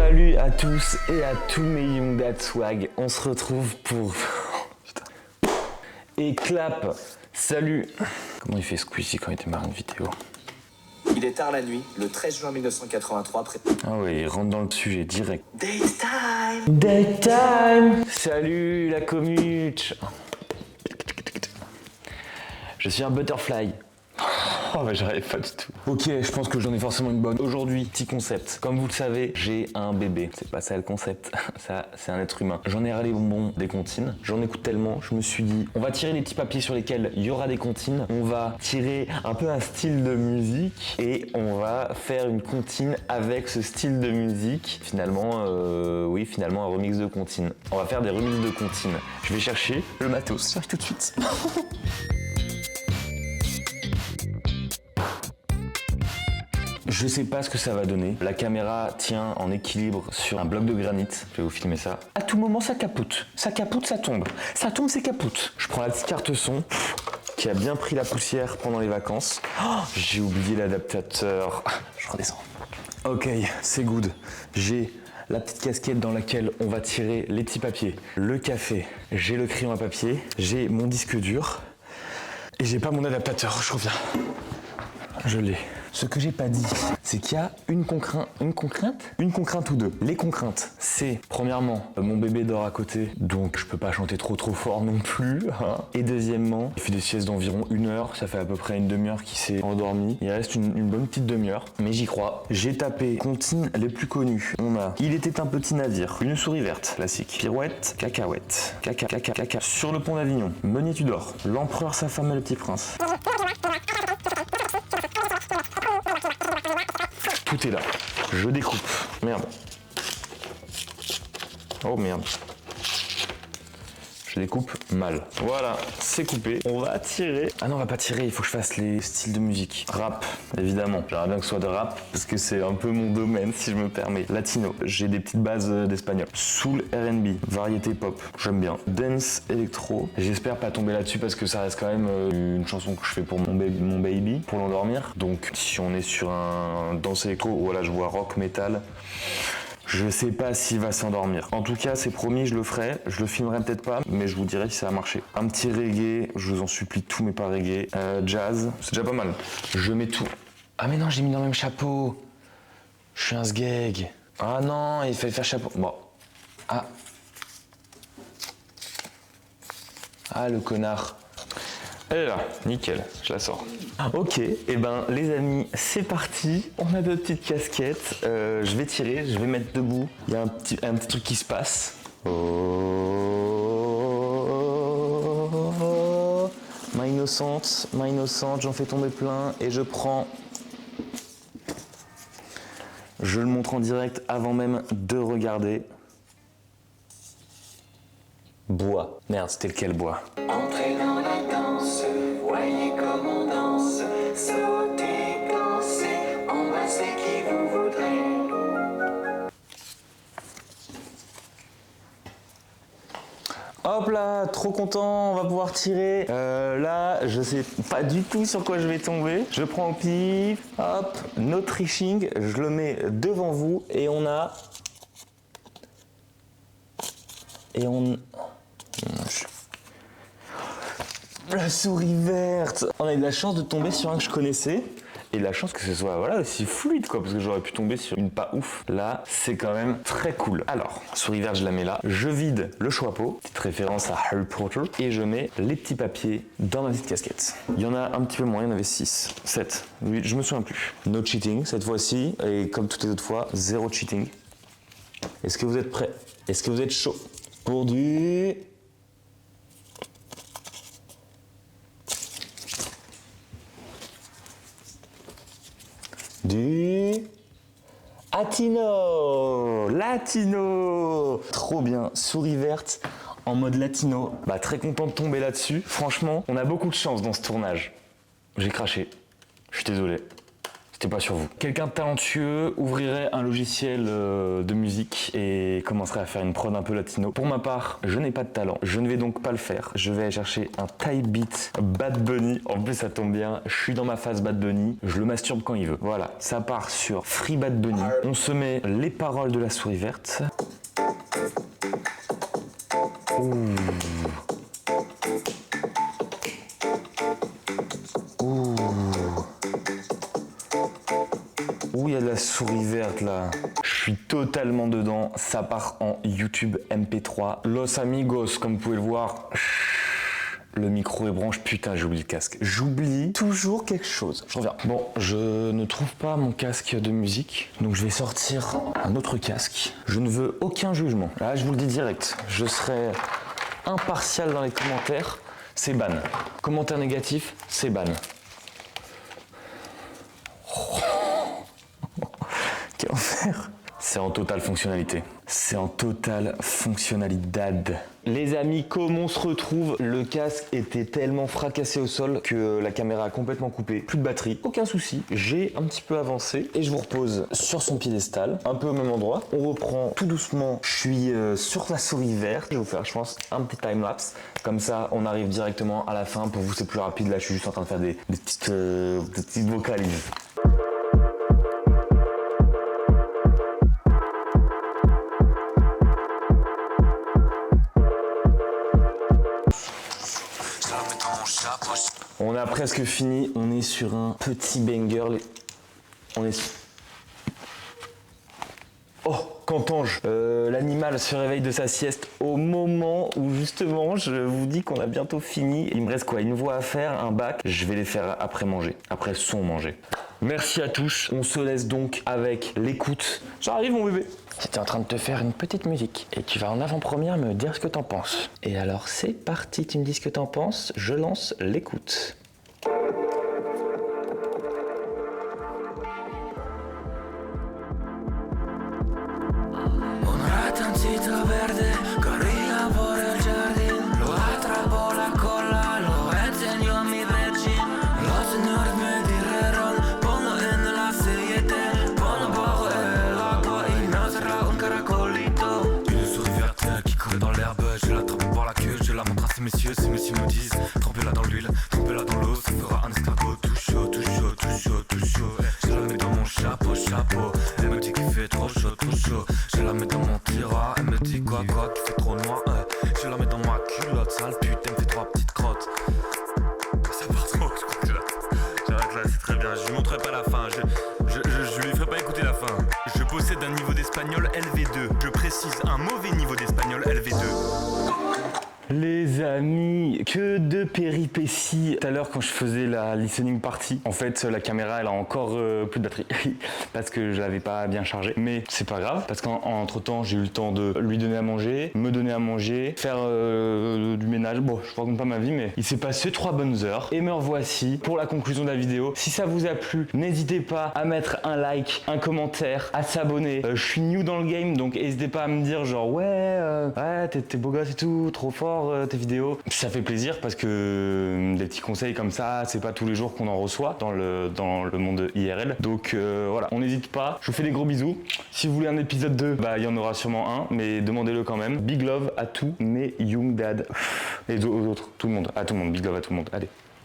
Salut à tous et à tous mes Young Dad Swag. On se retrouve pour... Putain. Et clap. Salut. Comment il fait Squeezie quand il démarre une vidéo? Il est tard la nuit, le 13 juin 1983, Ah oui, il rentre dans le sujet direct. Date time. Date time. Salut la commuche. Je suis un butterfly. Oh bah j'arrive pas du tout. Ok, je pense que j'en ai forcément une bonne. Aujourd'hui, petit concept. Comme vous le savez, j'ai un bébé. C'est pas ça le concept. Ça, c'est un être humain. J'en ai râlé les bonbons des comptines. J'en écoute tellement, je me suis dit, on va tirer les petits papiers sur lesquels il y aura des comptines. On va tirer un peu un style de musique et on va faire une comptine avec ce style de musique. Finalement, finalement un remix de comptine. On va faire des remixes de comptine. Je vais chercher le matos. J'arrive tout de suite. Je sais pas ce que ça va donner. La caméra tient en équilibre sur un bloc de granit. Je vais vous filmer ça. À tout moment, ça capote. Ça capote, ça tombe. Ça tombe, c'est capote. Je prends la petite carte son qui a bien pris la poussière pendant les vacances. Oh, j'ai oublié l'adaptateur. Je redescends. Ok, c'est good. J'ai la petite casquette dans laquelle on va tirer les petits papiers. Le café. J'ai le crayon à papier. J'ai mon disque dur. Et j'ai pas mon adaptateur. Je reviens. Je l'ai. Ce que j'ai pas dit, c'est qu'il y a une contrainte ou deux. Les contraintes, c'est premièrement, mon bébé dort à côté, donc je peux pas chanter trop fort non plus. Hein. Et deuxièmement, il fait des siestes d'environ 1 heure, ça fait à peu près une demi-heure qu'il s'est endormi. Il reste une bonne petite demi-heure, mais j'y crois. J'ai tapé comptines les plus connues. On a Il était un petit navire, Une souris verte, classique, Pirouette, Cacahuète, Caca, Sur le pont d'Avignon, Meunier tu dors, L'empereur, sa femme et le petit prince. Tout est là. Je découpe. Merde. Oh merde. Je découpe mal. Voilà, c'est coupé. On va tirer. Ah non, on va pas tirer, il faut que je fasse les styles de musique. Rap, évidemment. J'aimerais bien que ce soit de rap, parce que c'est un peu mon domaine, si je me permets. Latino. J'ai des petites bases d'espagnol. Soul R&B, variété pop. J'aime bien. Dance électro. J'espère pas tomber là-dessus, parce que ça reste quand même une chanson que je fais pour mon baby, pour l'endormir. Donc, si on est sur un danse électro, voilà, je vois rock, metal. Je sais pas s'il va s'endormir. En tout cas, c'est promis, je le ferai. Je le filmerai peut-être pas, mais je vous dirai si ça a marché. Un petit reggae, je vous en supplie, tout mais pas reggae. Jazz, c'est déjà pas mal. Je mets tout. Ah mais non, j'ai mis dans le même chapeau. Je suis un sgeg. Ah non, il fallait faire chapeau. Bon. Ah. Ah, le connard. Elle est là, nickel, je la sors. Ok, et ben les amis, c'est parti. On a deux petites casquettes. Je vais tirer, je vais mettre debout. Il y a un petit truc qui se passe. Oh, ma innocente, j'en fais tomber plein et je prends. Je le montre en direct avant même de regarder. Bois. Merde, c'était lequel bois? Entrez dans la danse, voyez comme on danse, sautez, dansez, embrassez qui vous voudrez. Hop là, trop content, on va pouvoir tirer. Là, je sais pas du tout sur quoi je vais tomber. Je prends au pif, hop, no triching, je le mets devant vous et on a... La souris verte. On a eu de la chance de tomber sur un que je connaissais. Et de la chance que ce soit voilà, aussi fluide quoi, parce que j'aurais pu tomber sur une pas ouf. Là, c'est quand même très cool. Alors, souris verte, je la mets là. Je vide le chapeau, petite référence à Harry Potter. Et je mets les petits papiers dans ma petite casquette. Il y en a un petit peu moins, il y en avait 6, 7, 8, je me souviens plus. No cheating cette fois-ci. Et comme toutes les autres fois, zéro cheating. Est-ce que vous êtes prêts? Est-ce que vous êtes chaud pour du... Latino. Trop bien, souris verte en mode latino. Bah très content de tomber là-dessus. Franchement, on a beaucoup de chance dans ce tournage. J'ai craché. Je suis désolé. C'était pas sur vous. Quelqu'un de talentueux ouvrirait un logiciel de musique et commencerait à faire une prod un peu latino. Pour ma part, je n'ai pas de talent. Je ne vais donc pas le faire. Je vais aller chercher un type beat Bad Bunny. En plus, ça tombe bien. Je suis dans ma phase Bad Bunny. Je le masturbe quand il veut. Voilà. Ça part sur Free Bad Bunny. On se met les paroles de la souris verte. Ouh. Ouh. Ouh, il y a de la souris verte là. Je suis totalement dedans. Ça part en YouTube MP3. Los amigos, comme vous pouvez le voir. Le micro est branché. Putain, j'oublie le casque. J'oublie toujours quelque chose. Je reviens. Bon, je ne trouve pas mon casque de musique. Donc je vais sortir un autre casque. Je ne veux aucun jugement. Là, je vous le dis direct. Je serai impartial dans les commentaires. C'est ban. Commentaire négatif, c'est ban. Quel enfer. C'est en totale fonctionnalité. C'est en totale fonctionnalité. Les amis, comme on se retrouve, le casque était tellement fracassé au sol que la caméra a complètement coupé. Plus de batterie, aucun souci. J'ai un petit peu avancé et je vous repose sur son piédestal, un peu au même endroit. On reprend tout doucement. Je suis sur la souris verte. Je vais vous faire, je pense, un petit time-lapse. Comme ça, on arrive directement à la fin. Pour vous, c'est plus rapide. Là, je suis juste en train de faire des petites vocalises. On a presque fini, on est sur un petit banger. On est... Oh, qu'entends-je l'animal se réveille de sa sieste au moment où justement je vous dis qu'on a bientôt fini. Il me reste quoi? Une voix à faire, un bac. Je vais les faire après manger, après son manger. Merci à tous, on se laisse donc avec l'écoute. J'arrive mon bébé. J'étais en train de te faire une petite musique et tu vas en avant-première me dire ce que t'en penses. Et alors c'est parti, tu me dis ce que t'en penses, je lance l'écoute. Messieurs, ces messieurs me disent, trempez-la dans l'huile, trempez-la dans l'eau, ça fera un escargot tout chaud, tout chaud, tout chaud, tout chaud. Je la mets dans mon chapeau, chapeau. Elle me dit qu'il fait trop chaud, trop chaud. Je la mets dans mon tiroir, elle me dit quoi, qu'il fait trop noir. Je la mets dans ma culotte, sale pute, elle me fait 3 petites crottes. Ça part trop, je crois que là. J'arrête là, c'est très bien. Je lui montrerai pas la fin, je lui ferai pas écouter la fin. Je possède un niveau d'espagnol LV2. Je précise, un mauvais niveau d'espagnol LV2. Les amis, que de péripéties. Tout à l'heure quand je faisais la listening party, en fait la caméra elle a encore plus de batterie parce que je l'avais pas bien chargée. Mais c'est pas grave parce qu'entre temps j'ai eu le temps de lui donner à manger, me donner à manger, faire du ménage. Bon, je raconte pas ma vie mais il s'est passé 3 bonnes heures et me revoici pour la conclusion de la vidéo. Si ça vous a plu, n'hésitez pas à mettre un like, un commentaire, à s'abonner. Je suis new dans le game donc n'hésitez pas à me dire genre ouais t'es beau gosse et tout, trop fort tes vidéos. Ça fait plaisir parce que des petits conseils comme ça, c'est pas tous les jours qu'on en reçoit dans le monde IRL. Donc voilà, on n'hésite pas. Je vous fais des gros bisous. Si vous voulez un épisode 2, bah il y en aura sûrement un, mais demandez-le quand même. Big love à tous mes young dad et aux autres, tout le monde, à tout le monde. Big love à tout le monde. Allez.